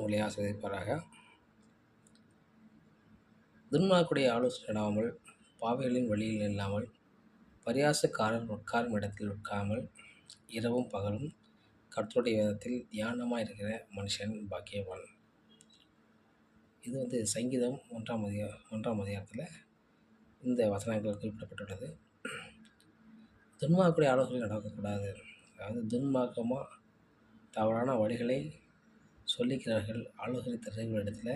உங்களை ஆசீர்வதிப்பாராக. துன்மார்க்குடைய ஆலோசனை இடாமல், பாவிகளின் வழியில் இல்லாமல், பரியாசக்காரர் உட்காரும் இடத்தில் உட்காராமல், இரவும் பகலும் கர்த்தருடைய வேதத்தில் தியானமாக இருக்கிற மனுஷன் பாக்கியவான். இது சங்கீதம் 1ஆம் அதிகாரத்தில் இந்த வசனங்கள் குறிப்பிடப்பட்டுள்ளது. துன்மார்க்குடைய ஆலோசனை நடக்கக்கூடாது. அதாவது துன்மார்க்கமாக தவறான வழிகளை சொல்லிக்கிறார்கள், ஆலோசனை தருகிற இடத்துல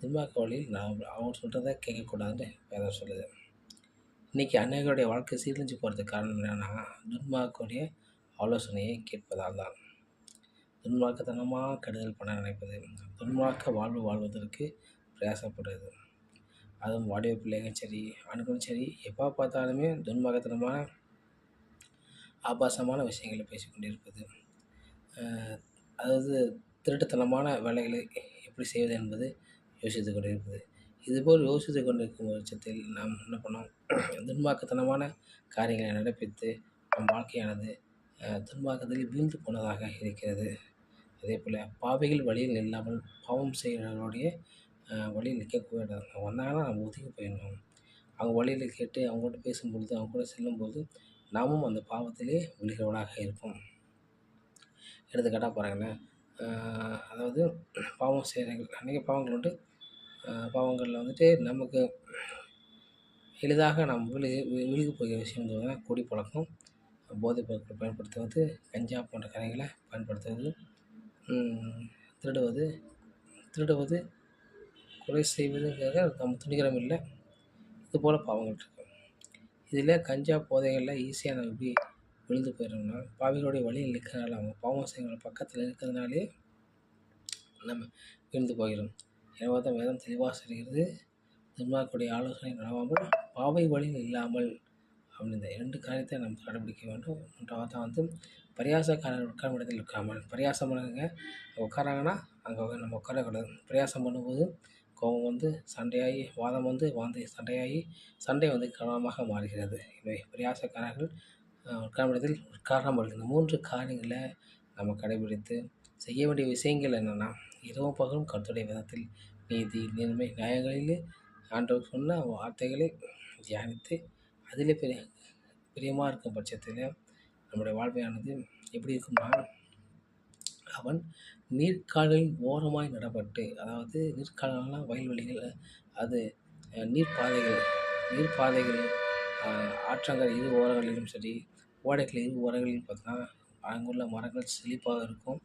துன்மார்க்க வழியில் அவர் சொல்கிறத கேட்கக்கூடாதுன்னு வேதம் சொல்லுது. இன்றைக்கி அநேகருடைய வாழ்க்கை சீரழிஞ்சு போகிறதுக்கு காரணம் என்னென்னா, துன்மார்க்குடைய ஆலோசனையை கேட்பதால் தான். துன்மார்க்கத்தனமாக கெடுதல் பண்ண நினைப்பது, துன்மார்க்க வாழ்வு வாழ்வதற்கு பிரயாசப்படுறது, அதுவும் வாடிய பிள்ளைகளும் சரி, ஆண்களும் சரி, எப்போ பார்த்தாலுமே துன்மார்க்கத்தனமான ஆபாசமான விஷயங்களை பேசிக்கொண்டிருப்பது, அதாவது திருட்டுத்தனமான வேலைகளை எப்படி செய்வது என்பது யோசித்து கொண்டிருப்பது. இதுபோல் யோசித்து கொண்டிருக்கும் பட்சத்தில் நாம் என்ன பண்ணோம், துன்மார்க்கத்தனமான காரியங்களை நடப்பித்து நம் வாழ்க்கையானது துன்மார்க்கத்தில் வீழ்ந்து போனதாக இருக்கிறது. அதே போல் பாவிகள் வழியில் இல்லாமல் பாவம் செய்கிறவர்களுடைய வழியில் நிற்கக்கூடாது. அவங்க வந்தாங்கன்னா நம்ம ஒதுங்கி போயிடணும். அவங்க வழியில் கேட்டு அவங்கள்ட்ட பேசும்பொழுது, அவங்க கூட செல்லும்போது நாமும் அந்த பாவத்திலே விழுகிறவர்களாக இருப்போம். எடுத்துக்காட்டாக பாருங்களேன், அதாவது பாவம் செய்கிறவங்க அநேக பாவங்கள் உண்டு. பாவங்களில் நமக்கு எளிதாக நாம் விழுகி போகிற விஷயம் குடி பழக்கம், போதைப் பொருட்களை பயன்படுத்துவது, கஞ்சா போன்ற காரியங்களை பயன்படுத்துவது, திருடுவது, கொலை செய்வதுங்கிறத நம்ம துணிகரம் இல்லை. இதுபோல் பாவங்கள் இருக்கும். இதில் கஞ்சா போதைகளில் ஈஸியாக நம்ம எப்படி விழுந்து போயிடணும்னா, பாவிகளுடைய வழியில் இருக்கிறனால, அவங்க பாவம் செய்கிற பக்கத்தில் இருக்கிறதுனாலே நம்ம விழுந்து போகிறோம். எனவே தான் வேதம் தெளிவாக சொல்கிறது, துன்மார்க்குடைய ஆலோசனை நடவாமல் பாவை வழியில் இல்லாமல் அப்படின்னு இந்த 2 காரியத்தை நம்ம கடைபிடிக்க வேண்டும். 3வது தான் பரியாசக்காரர் உட்காரும் இடத்தில் இருக்காமல். பரியாசம் பண்ணுங்க உட்காராங்கன்னா அங்கே நம்ம உட்காரக்கூடாது. பரியாசம் பண்ணும்போது கோபம் சண்டையாகி, வாதம் சண்டையாகி, சண்டை கவனமாக மாறுகிறது. எனவே பரியாசக்காரர்கள் உட்காரும் இடத்தில் உட்காராமல். இந்த 3 காரியங்களை நம்ம கடைபிடித்து செய்ய வேண்டிய விஷயங்கள் என்னென்னா, இரவும் பகலும் கர்த்தருடைய வேதத்தில் நீதி, நேர்மை, நியாயங்களிலே ஆண்டவர் சொன்ன வார்த்தைகளை தியானித்து அதிலே பிரியமாக இருக்கும் பட்சத்தில் நம்முடைய வாழ்வையானது எப்படி இருக்கும்னா, அவன் நீர்க்கால்களின் ஓரமாய் நடப்பட்டு, அதாவது நீர்க்கால்கள்லாம் வயல்வெளிகள், அது நீர்ப்பாதைகள் ஆற்றங்கள் இரு ஓரங்களிலும் சரி, ஓடைகள் இரு ஓரங்களிலும் பார்த்தோன்னா அங்குள்ள மரங்கள் செழிப்பாக இருக்கும்.